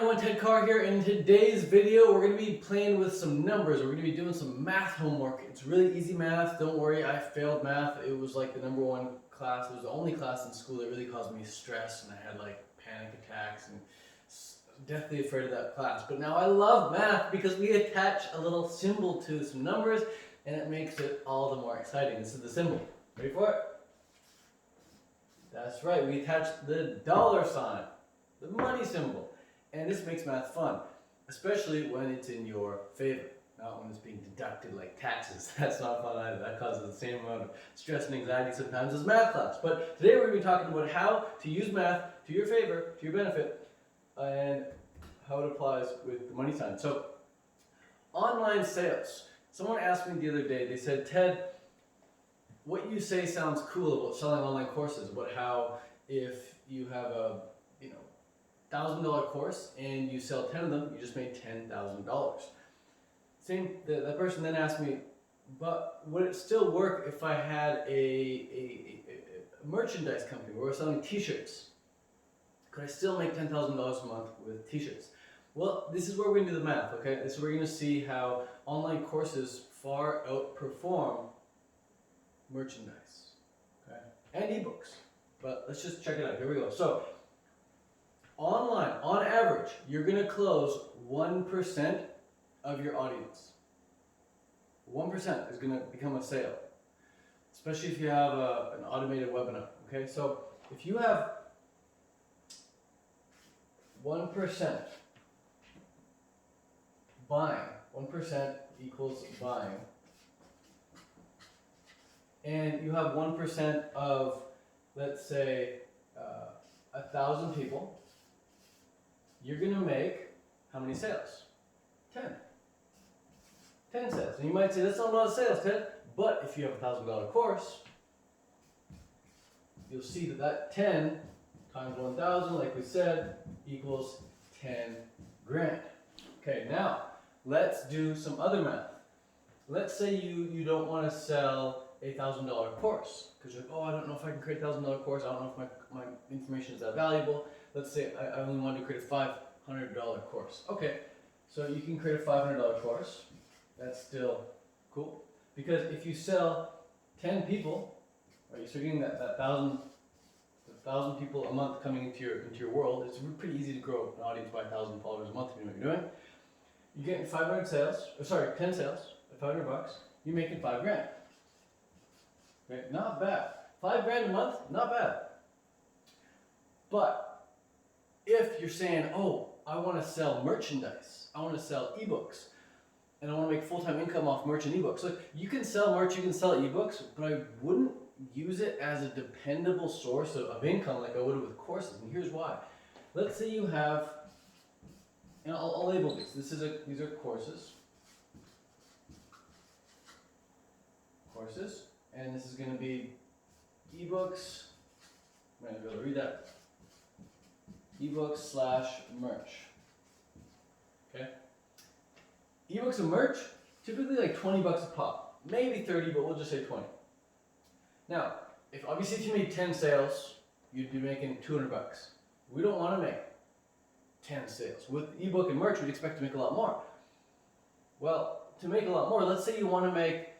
everyone, Ted Carr here. In today's video, we're going to be playing with some numbers. We're going to be doing some math homework. It's really easy math. Don't worry, I failed math. It was like the #1 class. It was the only class in school that really caused me stress, and I had like panic attacks and deathly afraid of that class. But now I love math because we attach a little symbol to some numbers, and it makes it all the more exciting. This is the symbol. Ready for it? That's right, we attached the $sign, the money symbol. And this makes math fun, especially when it's in your favor, not when it's being deducted like taxes. That's not fun either. That causes the same amount of stress and anxiety sometimes as math class. But today we're going to be talking about how to use math to your favor, to your benefit, and how it applies with the money sign. So, online sales. Someone asked me the other day, they said, Ted, what you say sounds cool about selling online courses, about how if you have a $1,000 course and you sell 10 of them, you just made $10,000. That person then asked me, but would it still work if I had a merchandise company where we're selling t-shirts? Could I still make $10,000 a month with t-shirts? Well, this is where we're going to do the math, okay? This is where we're going to see how online courses far outperform merchandise, okay? And ebooks. But let's just check it out. Here we go. So, online, on average, you're going to close 1% of your audience. 1% is going to become a sale, especially if you have an automated webinar. Okay, so if you have 1% buying, 1% equals buying, and you have 1% of, let's say, 1,000 people, you're going to make how many sales? 10. 10 sales. And you might say, that's not a lot of sales, Ted. But if you have a $1,000 course, you'll see that 10 times 1,000, like we said, equals 10 grand. Okay, now let's do some other math. Let's say you don't want to sell a $1,000 course because you're like, oh, I don't know if I can create a $1,000 course. I don't know if my information is that valuable. Let's say I only want to create a $500 course. Okay, so you can create a $500 course. That's still cool because if you sell 10 people, right, you're still getting that 1,000 people a month coming into your world. It's pretty easy to grow an audience by 1,000 followers a month if you know what you're doing. You're getting 10 sales at $500. You're making $5 grand. Okay, not bad. $5 grand a month, not bad. But if you're saying, oh, I want to sell merchandise, I want to sell ebooks, and I want to make full-time income off merch and ebooks. Look, you can sell merch, you can sell ebooks, but I wouldn't use it as a dependable source of income like I would with courses. And here's why. Let's say you have, and I'll label these. These are courses. Courses. And this is going to be ebooks. I'm going to be able to read that. Ebooks / merch. Okay? Ebooks and merch, typically like 20 bucks a pop. Maybe 30, but we'll just say 20. Now, if you made 10 sales, you'd be making 200 bucks. We don't want to make 10 sales. With ebook and merch, we'd expect to make a lot more. Well, to make a lot more, let's say you want to make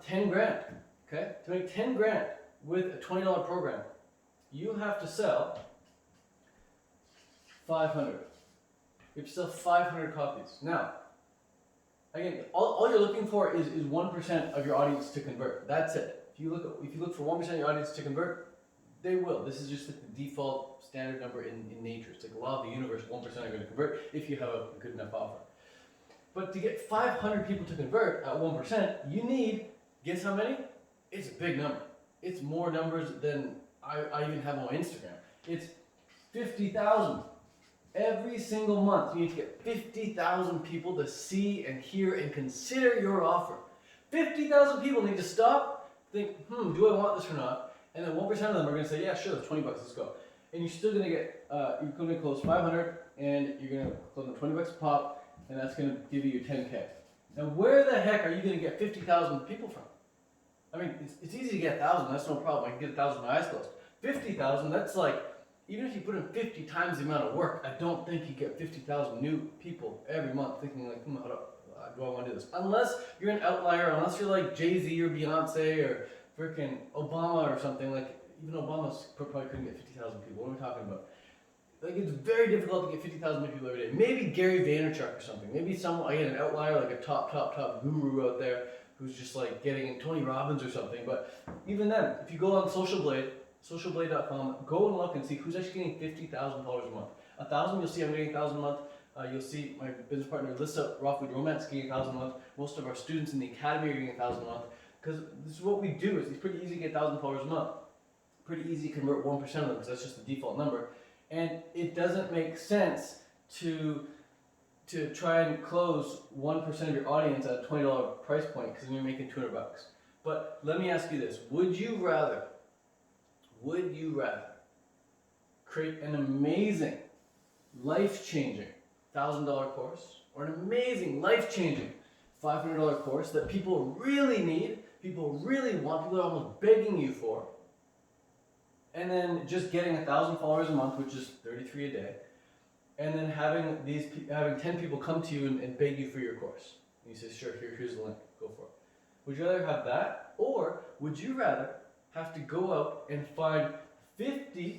10 grand. Okay? To make 10 grand with a $20 program, you have to sell 500. You have to sell 500 copies. Now, again, all you're looking for is 1% of your audience to convert. That's it. If you look for 1% of your audience to convert, they will. This is just the default standard number in nature. It's like the law of the universe, 1% are going to convert if you have a good enough offer. But to get 500 people to convert at 1%, you need, guess how many? It's a big number. It's more numbers than I even have on Instagram. It's 50,000. Every single month, you need to get 50,000 people to see and hear and consider your offer. 50,000 people need to stop, think, do I want this or not? And then 1% of them are going to say, yeah, sure, that's 20 bucks, let's go. And you're still going to get, you're going to close 500, and you're going to close them 20 bucks a pop, and that's going to give you your 10K. Now, where the heck are you going to get 50,000 people from? I mean, it's easy to get 1,000, that's no problem. I can get 1,000 with my eyes closed. 50,000, that's like, even if you put in 50 times the amount of work, I don't think you get 50,000 new people every month thinking like, do I want to do this? Unless you're an outlier, unless you're like Jay-Z or Beyonce or freaking Obama or something, like even Obama probably couldn't get 50,000 people. What are we talking about? Like, it's very difficult to get 50,000 new people every day. Maybe Gary Vaynerchuk or something. Maybe someone, again, an outlier, like a top guru out there who's just like getting Tony Robbins or something. But even then, if you go on Social Blade, socialblade.com, go and look and see who's actually getting $50,000 a month. 1,000, you'll see I'm getting 1,000 a month. You'll see my business partner Alyssa Rockwood Romance getting 1,000 a month. Most of our students in the academy are getting 1,000 a month. Because this is what we do. It's pretty easy to get $1,000 a month. Pretty easy to convert 1% of them because that's just the default number. And it doesn't make sense to try and close 1% of your audience at a $20 price point because then you're making $200. But let me ask you this: would you rather create an amazing, life-changing $1,000 course, or an amazing, life-changing $500 course that people really need, people really want, people are almost begging you for, and then just getting 1,000 followers a month, which is 33 a day, and then having 10 people come to you and beg you for your course? And you say, sure, here's the link, go for it. Would you rather have that, or would you rather have to go out and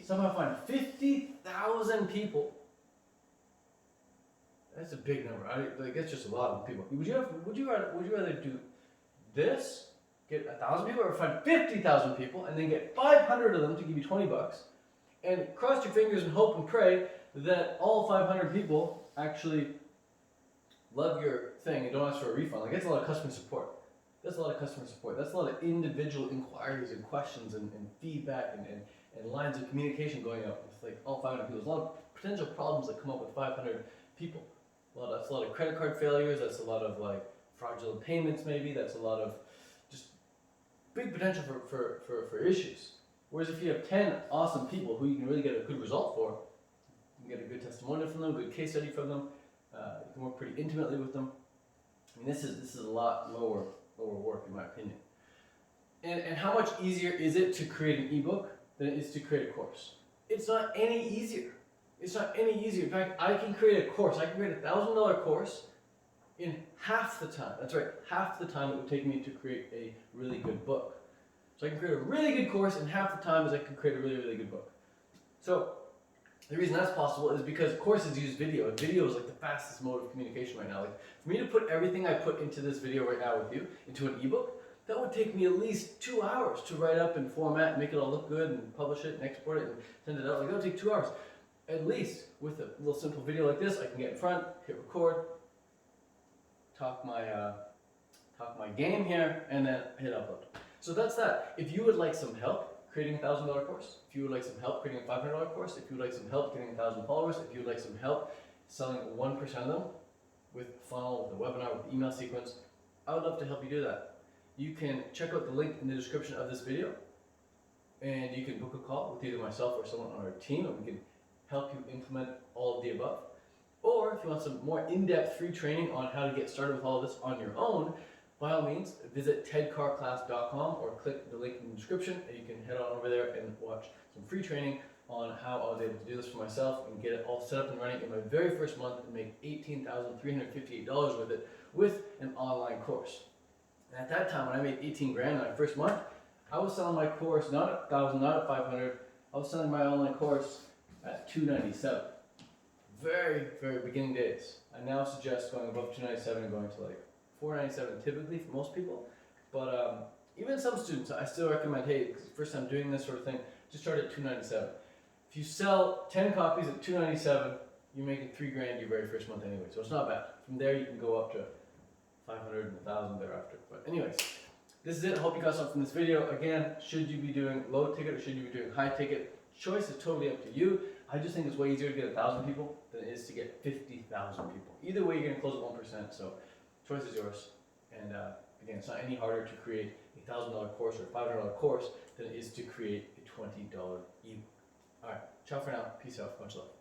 somehow find 50,000 people? That's a big number. That's just a lot of people. Would you rather do this, get 1,000 people, or find 50,000 people and then get 500 of them to give you $20, and cross your fingers and hope and pray that all 500 people actually love your thing and don't ask for a refund? Like, that's a lot of customer support. That's a lot of individual inquiries and questions and feedback and lines of communication going out with like all 500 people. There's a lot of potential problems that come up with 500 people. That's a lot of credit card failures. That's a lot of like fraudulent payments. Maybe that's a lot of just big potential for issues. Whereas if you have 10 awesome people who you can really get a good result for, you can get a good testimonial from them, good case study from them. You can work pretty intimately with them. I mean, this is a lot lower work in my opinion. And how much easier is it to create an ebook than it is to create a course? It's not any easier. In fact, I can create a course. I can create $1,000 course in half the time. That's right, half the time it would take me to create a really good book. So I can create a really good course in half the time as I can create a really, really good book. So the reason that's possible is because courses use video, and video is like the fastest mode of communication right now. Like, for me to put everything I put into this video right now with you into an ebook, that would take me at least 2 hours to write up and format and make it all look good and publish it and export it and send it out. Like, that would take 2 hours. At least with a little simple video like this, I can get in front, hit record, talk my game here, and then hit upload. So that's that. If you would like some help creating a $1,000 course, if you would like some help creating a $500 course, if you would like some help getting 1,000 followers, if you would like some help selling 1% of them with funnel, with a webinar, with email sequence, I would love to help you do that. You can check out the link in the description of this video, and you can book a call with either myself or someone on our team, and we can help you implement all of the above. Or if you want some more in-depth free training on how to get started with all of this on your own, by all means, visit tedcarclass.com or click the link in the description, and you can head on over there and watch some free training on how I was able to do this for myself and get it all set up and running in my very first month and make $18,358 with it with an online course. And at that time, when I made 18 grand in my first month, I was selling my course not at 1,000, not at 500. I was selling my online course at $297. Very, very beginning days. I now suggest going above $297 and going to like $497 typically for most people. But even some students, I still recommend, hey, first time doing this sort of thing, just start at $297. If you sell 10 copies at $297, you're making $3 grand your very first month anyway, so it's not bad. From there, you can go up to 500 and 1,000 thereafter. But anyways, this is it. I hope you got something from this video. Again, should you be doing low ticket or should you be doing high ticket? Choice is totally up to you. I just think it's way easier to get 1,000 people than it is to get 50,000 people. Either way, you're gonna close at 1%, so choice is yours. And again, it's not any harder to create a $1,000 course or a $500 course than it is to create a $20 ebook. All right, ciao for now. Peace out. Much love.